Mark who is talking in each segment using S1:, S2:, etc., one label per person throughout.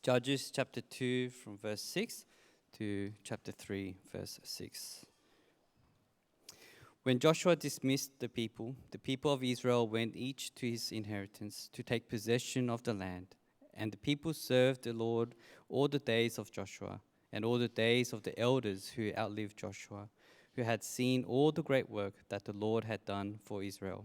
S1: Judges chapter 2 from verse 6 to chapter 3 verse 6. When Joshua dismissed the people of Israel went each to his inheritance to take possession of the land. And the people served the Lord all the days of Joshua and all the days of the elders who outlived Joshua, who had seen all the great work that the Lord had done for Israel.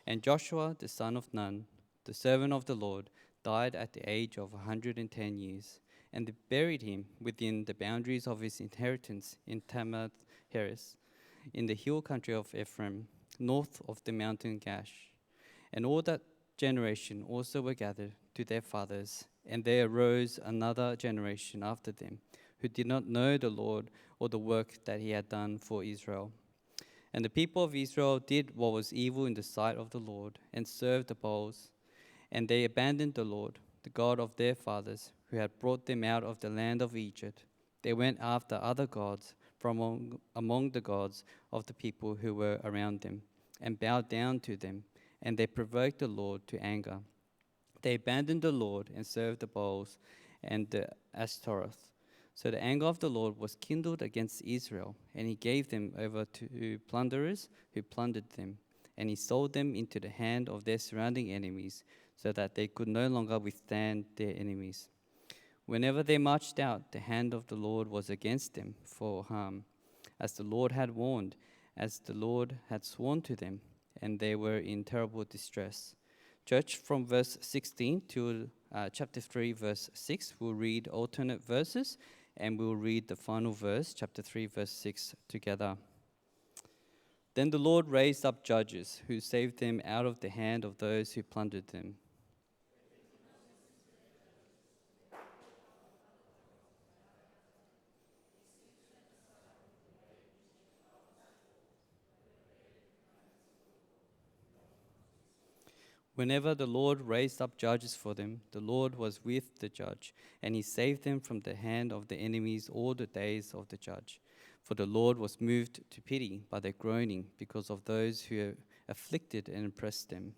S1: And Joshua, the son of Nun, the servant of the Lord, died at the age of 110 years, and they buried him within the boundaries of his inheritance in Tamath Heres, in the hill country of Ephraim, north of the mountain Gash. And all that generation also were gathered to their fathers, and there arose another generation after them, who did not know the Lord or the work that he had done for Israel. And the people of Israel did what was evil in the sight of the Lord, and served the Baals. And they abandoned the Lord, the God of their fathers, who had brought them out of the land of Egypt. They went after other gods from among the gods of the people who were around them, and bowed down to them, and they provoked the Lord to anger. They abandoned the Lord and served the Baals and the Ashtaroth. So the anger of the Lord was kindled against Israel, and he gave them over to plunderers who plundered them, and he sold them into the hand of their surrounding enemies, so that they could no longer withstand their enemies. Whenever they marched out, the hand of the Lord was against them for harm, as the Lord had warned, as the Lord had sworn to them, and they were in terrible distress. Church, from verse 16 to chapter 3, verse 6, we'll read alternate verses, and we'll read the final verse, chapter 3, verse 6, together. Then the Lord raised up judges who saved them out of the hand of those who plundered them. Whenever the Lord raised up judges for them, the Lord was with the judge, and he saved them from the hand of the enemies all the days of the judge. For the Lord was moved to pity by their groaning because of those who afflicted and oppressed them.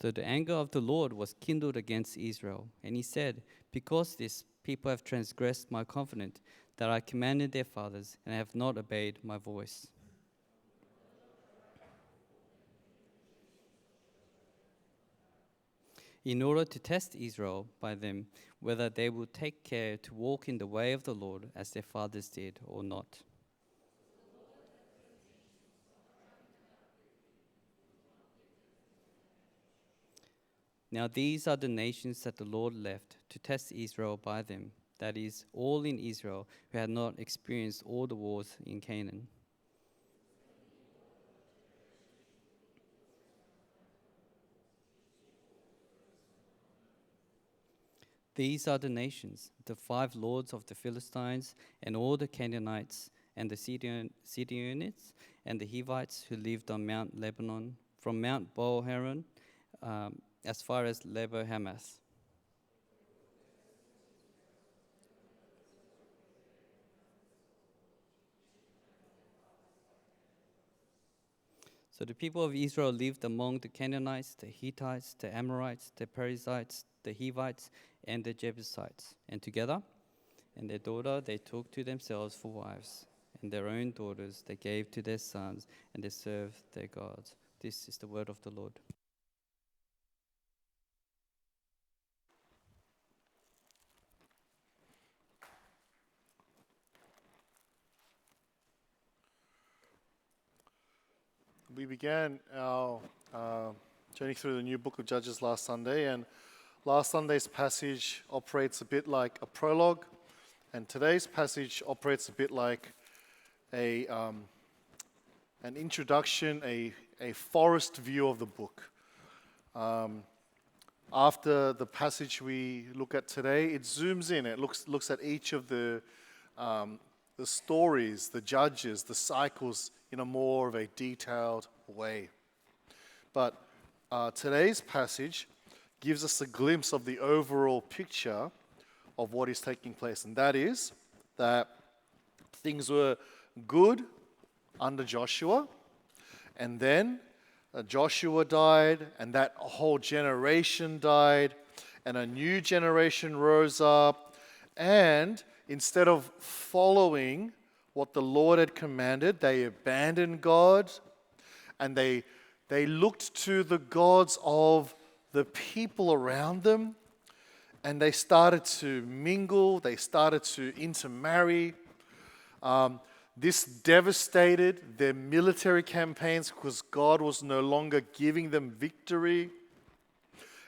S1: So the anger of the Lord was kindled against Israel, and he said, because this people have transgressed my covenant that I commanded their fathers, and have not obeyed my voice. In order to test Israel by them, whether they will take care to walk in the way of the Lord as their fathers did or not. Now these are the nations that the Lord left to test Israel by them, that is, all in Israel who had not experienced all the wars in Canaan. These are the nations, the 5 lords of the Philistines, and all the Canaanites, and the Sidonians, and the Hivites who lived on Mount Lebanon, from Mount Baal-Haron as far as Lebo-Hamath. So the people of Israel lived among the Canaanites, the Hittites, the Amorites, the Perizzites, the Hivites, and the Jebusites. And together, and their daughter they took to themselves for wives, and their own daughters they gave to their sons, and they served their gods. This is the word of the Lord.
S2: We began our journey through the new book of Judges last Sunday, and last Sunday's passage operates a bit like a prologue, and today's passage operates a bit like an introduction, a forest view of the book. After the passage we look at today, it zooms in. It looks at each of the stories, the judges, the cycles in a more of a detailed way. But today's passage gives us a glimpse of the overall picture of what is taking place, and that is that things were good under Joshua, and then Joshua died, and that whole generation died, and a new generation rose up, and instead of following what the Lord had commanded, they abandoned God, and they looked to the gods of the people around them, and they started to mingle, they started to intermarry. This devastated their military campaigns because God was no longer giving them victory.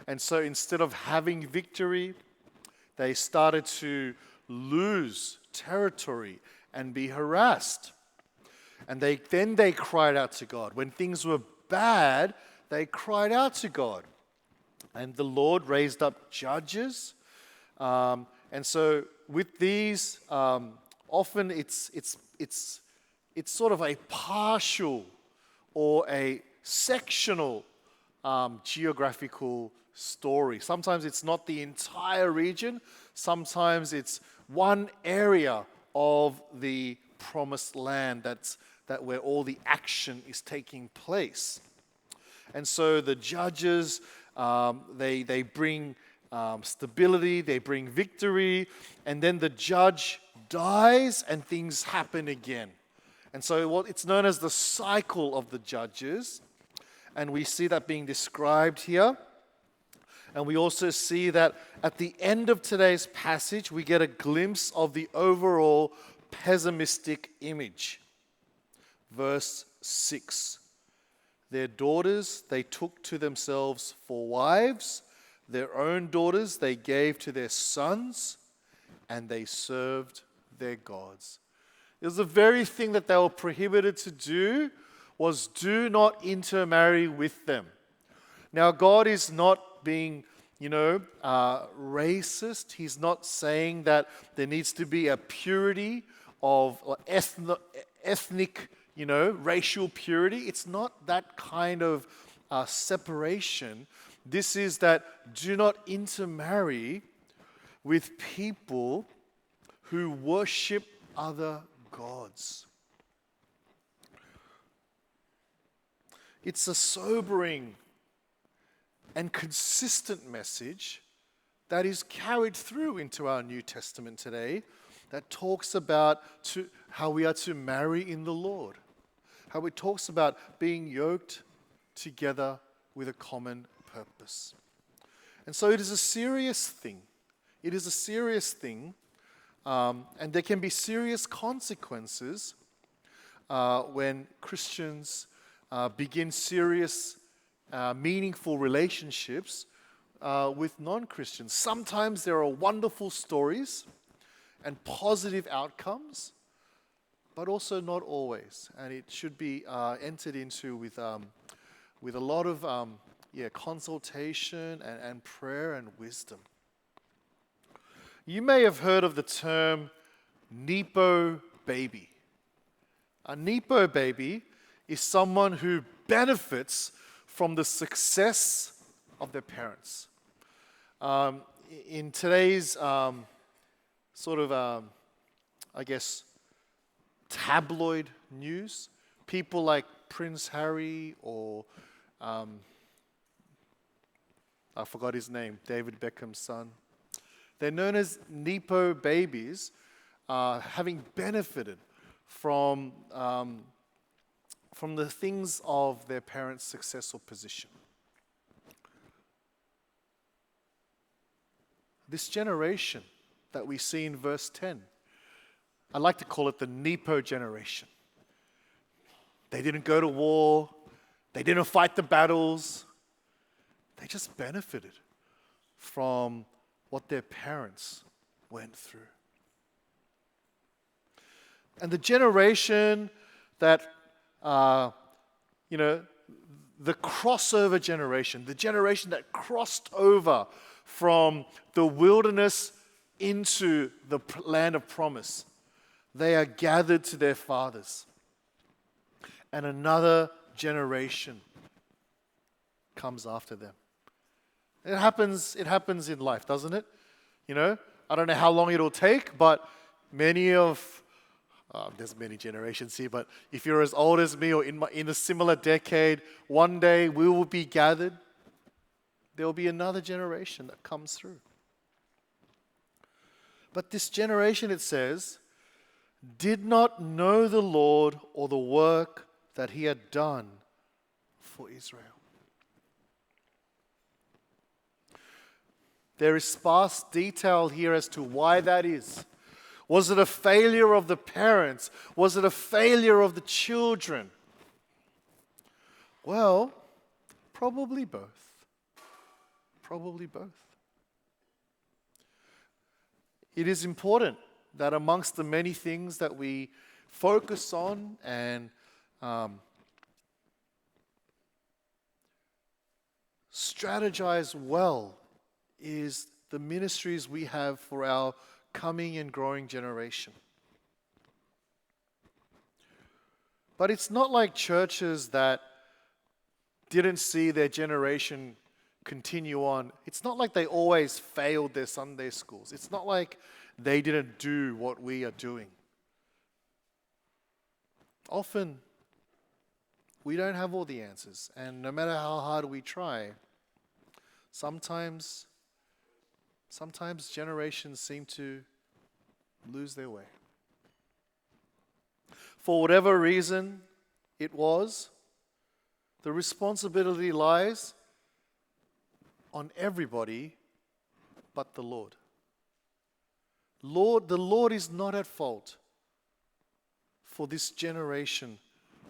S2: And so instead of having victory, they started to lose territory and be harassed. And then they cried out to God. When things were bad, they cried out to God. And the Lord raised up judges. And so with these, often it's sort of a partial or a sectional geographical story. Sometimes it's not the entire region. Sometimes it's one area of the promised land that where all the action is taking place. And so the judges, they bring stability, they bring victory, and then the judge dies and things happen again. And so it's known as the cycle of the judges, and we see that being described here. And we also see that at the end of today's passage, we get a glimpse of the overall pessimistic image. Verse 6. Their daughters they took to themselves for wives, their own daughters they gave to their sons, and they served their gods. It was the very thing that they were prohibited to do, was do not intermarry with them. Now, God is not being, racist. He's not saying that there needs to be a purity of ethnic, racial purity. It's not that kind of separation. This is that do not intermarry with people who worship other gods. It's a sobering and consistent message that is carried through into our New Testament today, that talks about how we are to marry in the Lord, how it talks about being yoked together with a common purpose. And so it is a serious thing. It is a serious thing, and there can be serious consequences when Christians begin serious, meaningful relationships with non-Christians. Sometimes there are wonderful stories and positive outcomes, but also not always. And it should be entered into with a lot of consultation and prayer and wisdom. You may have heard of the term Nepo baby. A Nepo baby is someone who benefits from the success of their parents. In today's tabloid news, people like Prince Harry or I forgot his name, David Beckham's son. They're known as Nepo babies, having benefited from the things of their parents' success or position. This generation that we see in verse 10, I like to call it the Nepo generation. They didn't go to war. They didn't fight the battles. They just benefited from what their parents went through. And the generation that, the crossover generation, the generation that crossed over from the wilderness into the land of promise, they are gathered to their fathers. And another generation comes after them. It happens in life, doesn't it? I don't know how long it'll take, but there's many generations here, but if you're as old as me or in a similar decade, one day we will be gathered. There will be another generation that comes through. But this generation, it says, did not know the Lord or the work that he had done for Israel. There is sparse detail here as to why that is. Was it a failure of the parents? Was it a failure of the children? Well, probably both. Probably both. It is important that amongst the many things that we focus on and strategize well is the ministries we have for our coming and growing generation. But it's not like churches that didn't see their generation continue on. It's not like they always failed their Sunday schools. It's not like they didn't do what we are doing. Often, we don't have all the answers. And no matter how hard we try, sometimes generations seem to lose their way. For whatever reason it was, the responsibility lies on everybody but the Lord. The Lord is not at fault for this generation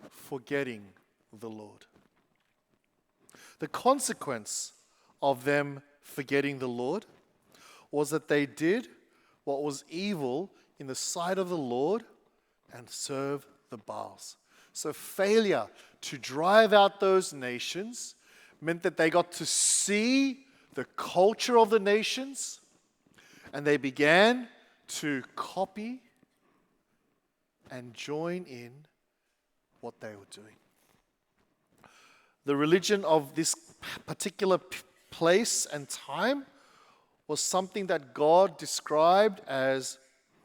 S2: forgetting the Lord. The consequence of them forgetting the Lord was that they did what was evil in the sight of the Lord and served the Baals. So failure to drive out those nations meant that they got to see the culture of the nations and they began to copy and join in what they were doing. The religion of this particular place and time was something that God described as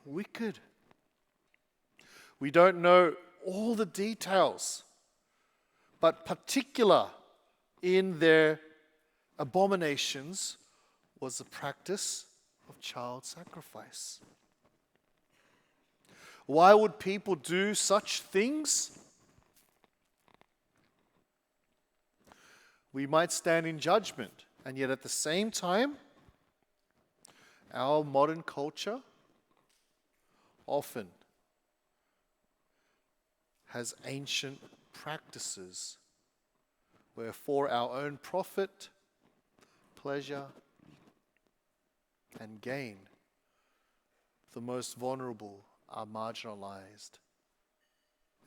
S2: wicked. We don't know all the details, but particular in their abominations was the practice of child sacrifice. Why would people do such things? We might stand in judgment, and yet at the same time, our modern culture often has ancient practices where for our own profit, pleasure, and gain, the most vulnerable are marginalized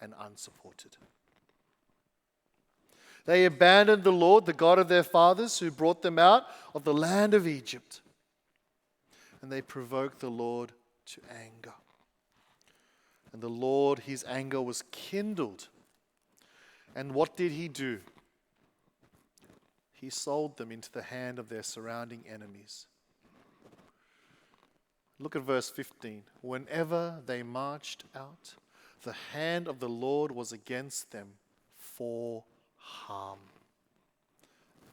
S2: and unsupported. They abandoned the Lord, the God of their fathers, who brought them out of the land of Egypt. And they provoked the Lord to anger. And the Lord, his anger was kindled. And what did he do? He sold them into the hand of their surrounding enemies. Look at verse 15. Whenever they marched out, the hand of the Lord was against them for harm,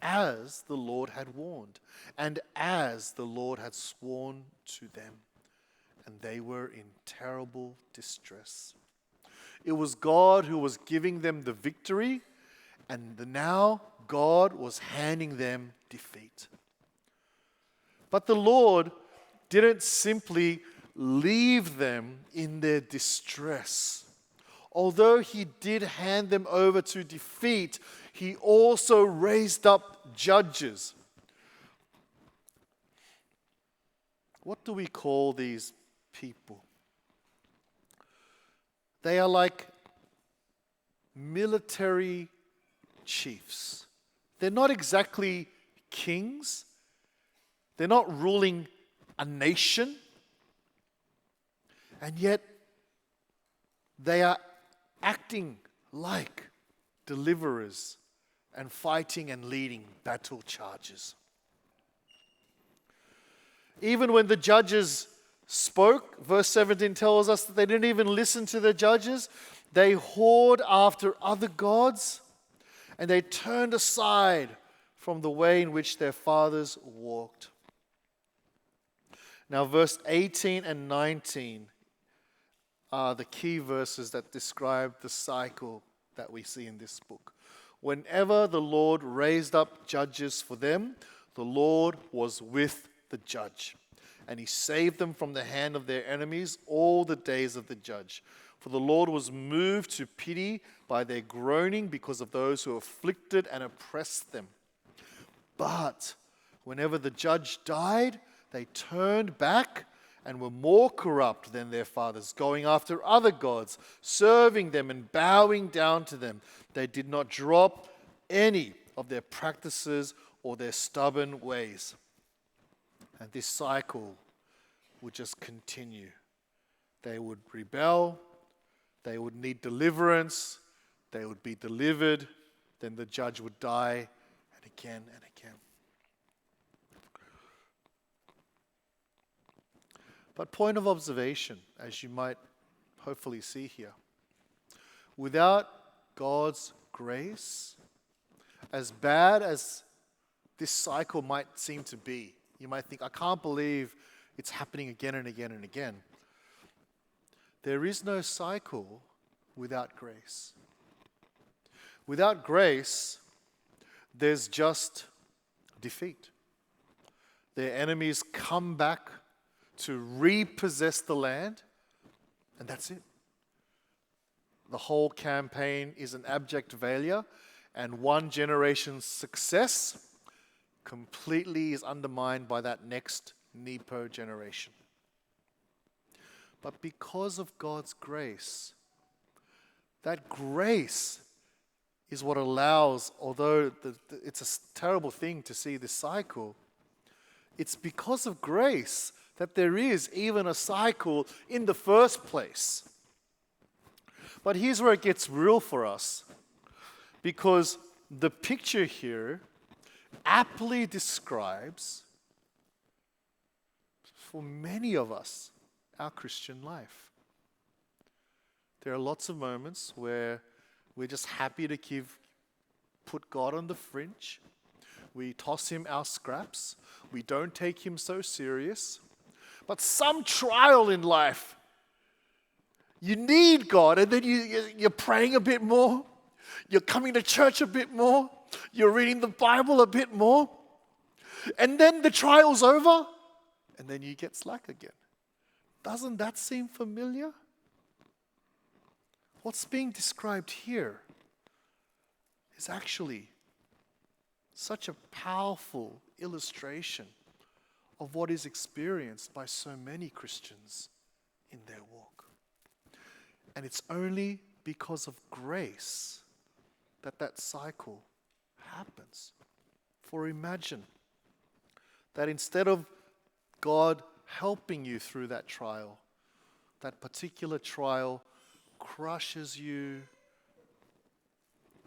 S2: as the Lord had warned, and as the Lord had sworn to them, and they were in terrible distress. It was God who was giving them the victory, and now God was handing them defeat. But the Lord didn't simply leave them in their distress. Although he did hand them over to defeat, he also raised up judges. What do we call these people? They are like military chiefs. They're not exactly kings. They're not ruling a nation. And yet, they are acting like deliverers and fighting and leading battle charges. Even when the judges spoke. Verse 17 tells us that they didn't even listen to the judges. They whored after other gods, and they turned aside from the way in which their fathers walked. Now, verse 18 and 19 are the key verses that describe the cycle that we see in this book. Whenever the Lord raised up judges for them, the Lord was with the judge, and he saved them from the hand of their enemies all the days of the judge. For the Lord was moved to pity by their groaning because of those who afflicted and oppressed them. But whenever the judge died, they turned back and were more corrupt than their fathers, going after other gods, serving them and bowing down to them. They did not drop any of their practices or their stubborn ways. And this cycle would just continue. They would rebel, they would need deliverance, they would be delivered, then the judge would die, and again and again. But point of observation, as you might hopefully see here, without God's grace, as bad as this cycle might seem to be, you might think, I can't believe it's happening again and again and again. There is no cycle without grace. Without grace, there's just defeat. Their enemies come back to repossess the land, and that's it. The whole campaign is an abject failure, and one generation's success completely is undermined by that next Nepo generation. But because of God's grace, that grace is what allows, although it's a terrible thing to see this cycle, it's because of grace that there is even a cycle in the first place. But here's where it gets real for us, because the picture here aptly describes, for many of us, our Christian life. There are lots of moments where we're just happy to put God on the fringe. We toss him our scraps. We don't take him so serious. But some trial in life, you need God, and then you're praying a bit more. You're coming to church a bit more. You're reading the Bible a bit more. And then the trial's over, and then you get slack again. Doesn't that seem familiar? What's being described here is actually such a powerful illustration of what is experienced by so many Christians in their walk. And it's only because of grace that cycle happens. For imagine that instead of God helping you through that trial, that particular trial crushes you,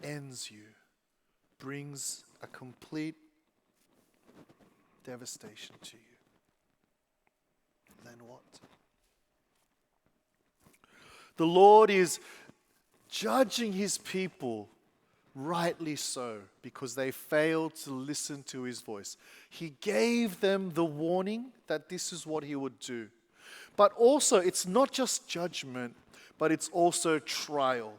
S2: ends you, brings a complete devastation to you. Then what? The Lord is judging his people, rightly so, because they failed to listen to his voice. He gave them the warning that this is what he would do. But also, it's not just judgment, but it's also trial.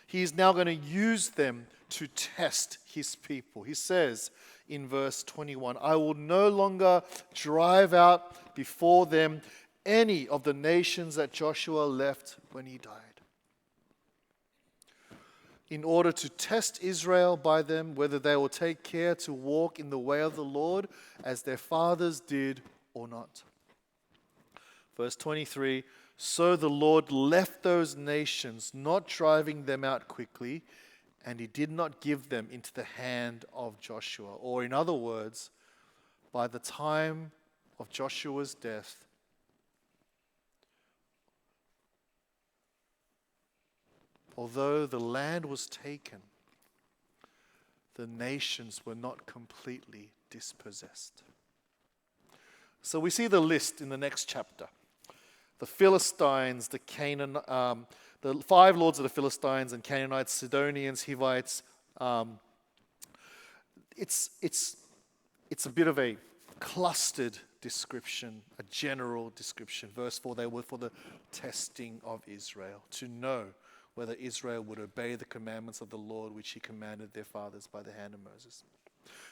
S2: He is now going to use them to test his people. He says in verse 21, I will no longer drive out before them any of the nations that Joshua left when he died, in order to test Israel by them, whether they will take care to walk in the way of the Lord as their fathers did or not. Verse 23, so the Lord left those nations, not driving them out quickly, and he did not give them into the hand of Joshua. Or in other words, by the time of Joshua's death, although the land was taken, the nations were not completely dispossessed. So we see the list in the next chapter. the Philistines, the 5 lords of the Philistines and Canaanites, Sidonians, Hivites. It's a bit of a clustered description, a general description. Verse 4, they were for the testing of Israel, to know whether Israel would obey the commandments of the Lord, which he commanded their fathers by the hand of Moses.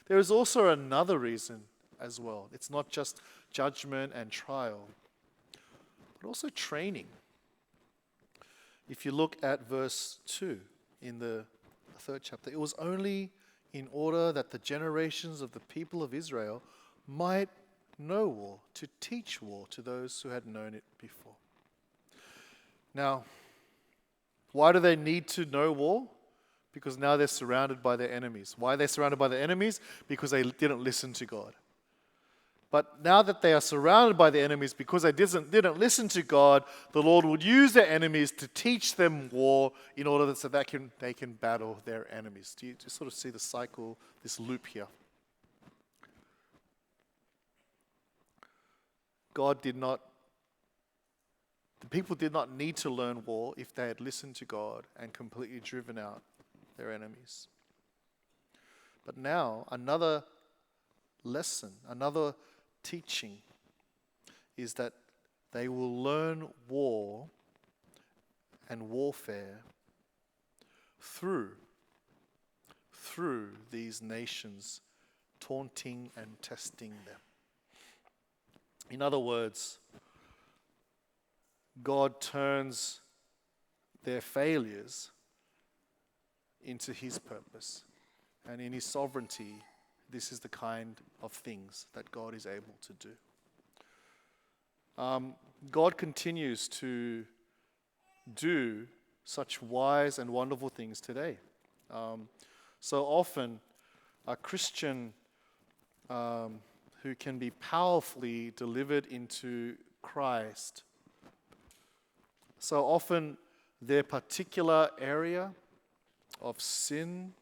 S2: There is also another reason as well. It's not just judgment and trial, but also training. If you look at verse 2 in the 3rd chapter, it was only in order that the generations of the people of Israel might know war, to teach war to those who had known it before. Now, why do they need to know war? Because now they're surrounded by their enemies. Why are they surrounded by their enemies? Because they didn't listen to God. But now that they are surrounded by the enemies, because they didn't listen to God, the Lord would use their enemies to teach them war in order that so that they can battle their enemies. Do you sort of see the cycle, this loop here? The people did not need to learn war if they had listened to God and completely driven out their enemies. But now, another lesson, another teaching is that they will learn war and warfare through these nations taunting and testing them. In other words, God turns their failures into his purpose. And in his sovereignty, this is the kind of things that God is able to do. God continues to do such wise and wonderful things today. So often, a Christian who can be powerfully delivered into Christ, so often their particular area of sin,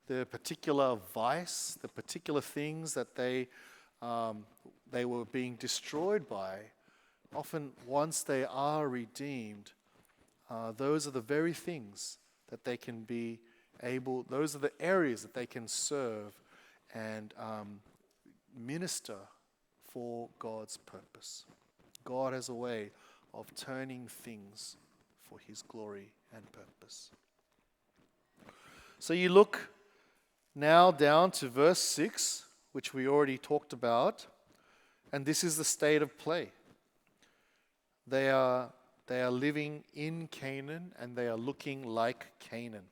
S2: their particular vice, the particular things that they were being destroyed by, often once they are redeemed, those are the very things that they can be able, those are the areas that they can serve and minister for God's purpose. God has a way of turning things for his glory and purpose. So you look now down to verse 6, which we already talked about, and this is the state of play. They are living in Canaan and they are looking like Canaan.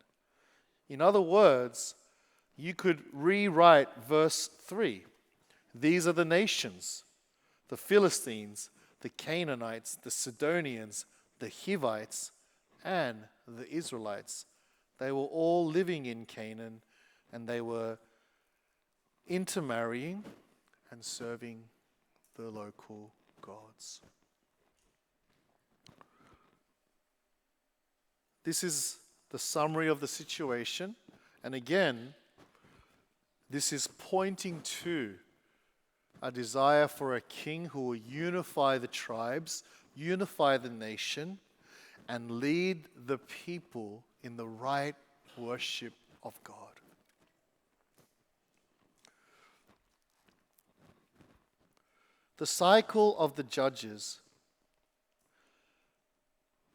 S2: In other words, you could rewrite verse 3. These are the nations, the Philistines, the Canaanites, the Sidonians, the Hivites, and the Israelites. They were all living in Canaan, and they were intermarrying and serving the local gods. This is the summary of the situation. And again, this is pointing to a desire for a king who will unify the tribes, unify the nation, and lead the people in the right worship of God. The cycle of the judges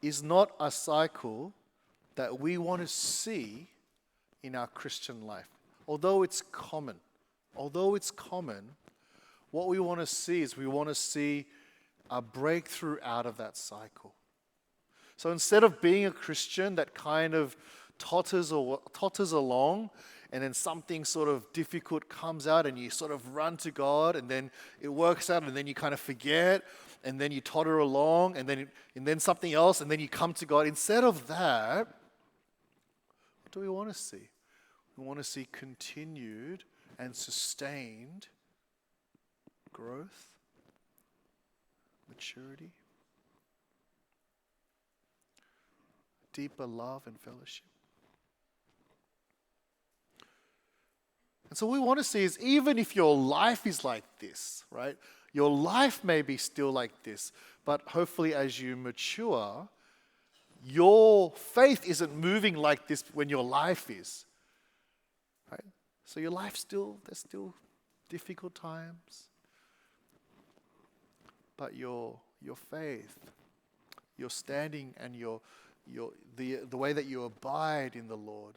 S2: is not a cycle that we want to see in our Christian life. Although it's common, what we want to see is we want to see a breakthrough out of that cycle. So instead of being a Christian that kind of totters along, and then something sort of difficult comes out and you sort of run to God, and then it works out, and then you kind of forget, and then you totter along, and then something else, and then you come to God. Instead of that, what do we want to see? We want to see continued and sustained growth, maturity, deeper love and fellowship. And so what we want to see is, even if your life is like this, right? Your life may be still like this, But hopefully, as you mature, your faith isn't moving like this when your life is. Right? So your life there's still difficult times. But your faith, your standing and the way that you abide in the Lord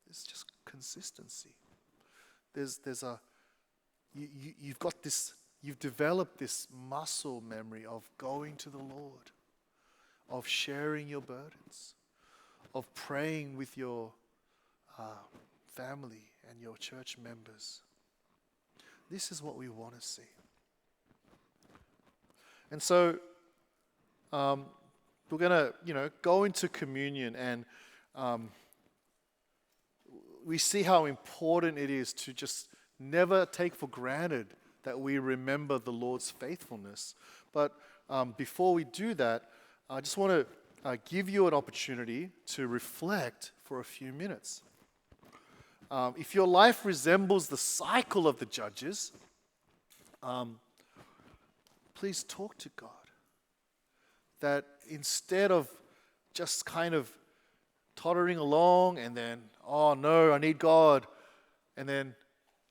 S2: is just consistency. You've got this, you've developed this muscle memory of going to the Lord, of sharing your burdens, of praying with your family and your church members. This is what we want to see. And so we're going to, go into communion, and we see how important it is to just never take for granted that we remember the Lord's faithfulness. But before we do that, I just want to give you an opportunity to reflect for a few minutes. If your life resembles the cycle of the Judges, please talk to God. That instead of just kind of tottering along and then, oh no, I need God, and then,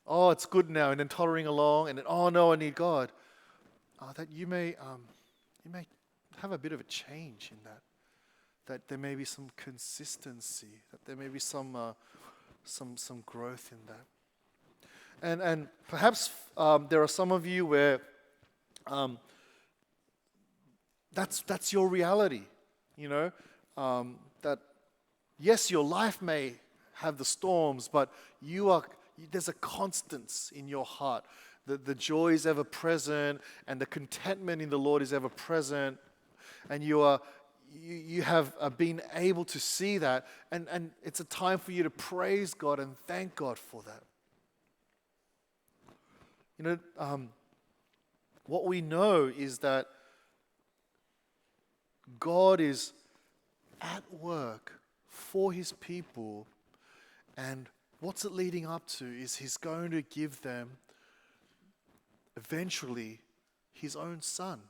S2: oh, it's good now, and then tottering along, and then, oh no, I need God, that you may have a bit of a change in that there may be some consistency, that there may be some growth in that. And perhaps there are some of you where that's your reality, that yes, your life may have the storms, but there's a constance in your heart. The joy is ever present, and the contentment in the Lord is ever present, and you have been able to see that, and it's a time for you to praise God and thank God for that. What we know is that God is at work for His people, and what's it leading up to is He's going to give them eventually His own Son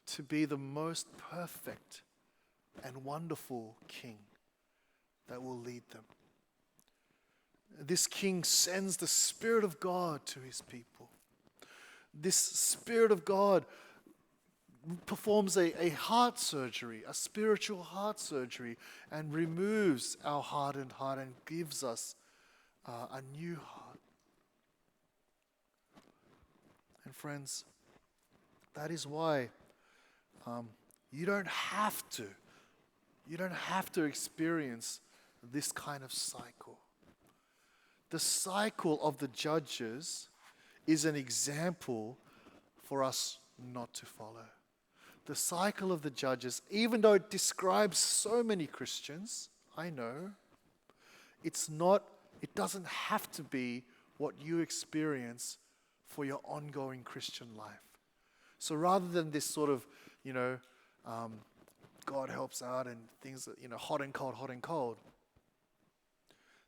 S2: to be the most perfect and wonderful King that will lead them. This King sends the Spirit of God to His people. This Spirit of God performs a heart surgery, a spiritual heart surgery, and removes our hardened heart and gives us a new heart. And friends, that is why you don't have to experience this kind of cycle. The cycle of the Judges is an example for us not to follow. The cycle of the Judges, even though it describes so many Christians, I know, it doesn't have to be what you experience for your ongoing Christian life. So rather than this sort of, God helps out and things that, hot and cold,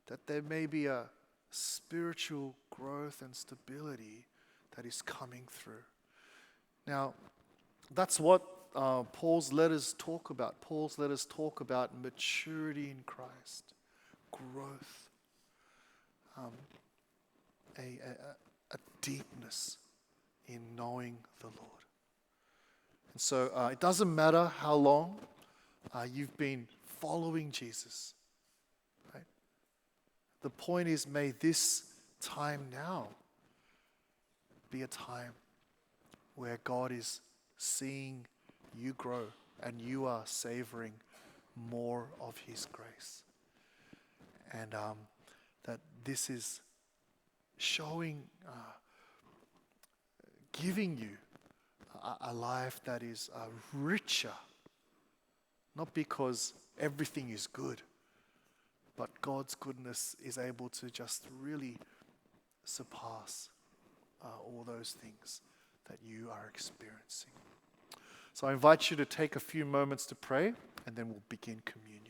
S2: that there may be a spiritual growth and stability that is coming through. Now, that's what Paul's letters talk about. Paul's letters talk about maturity in Christ, growth, a deepness in knowing the Lord. And so it doesn't matter how long you've been following Jesus. Right? The point is, may this time now be a time where God is seeing you grow and you are savoring more of His grace. And that this is showing, giving you a life that is richer, not because everything is good, but God's goodness is able to just really surpass all those things that you are experiencing. So I invite you to take a few moments to pray, and then we'll begin communion.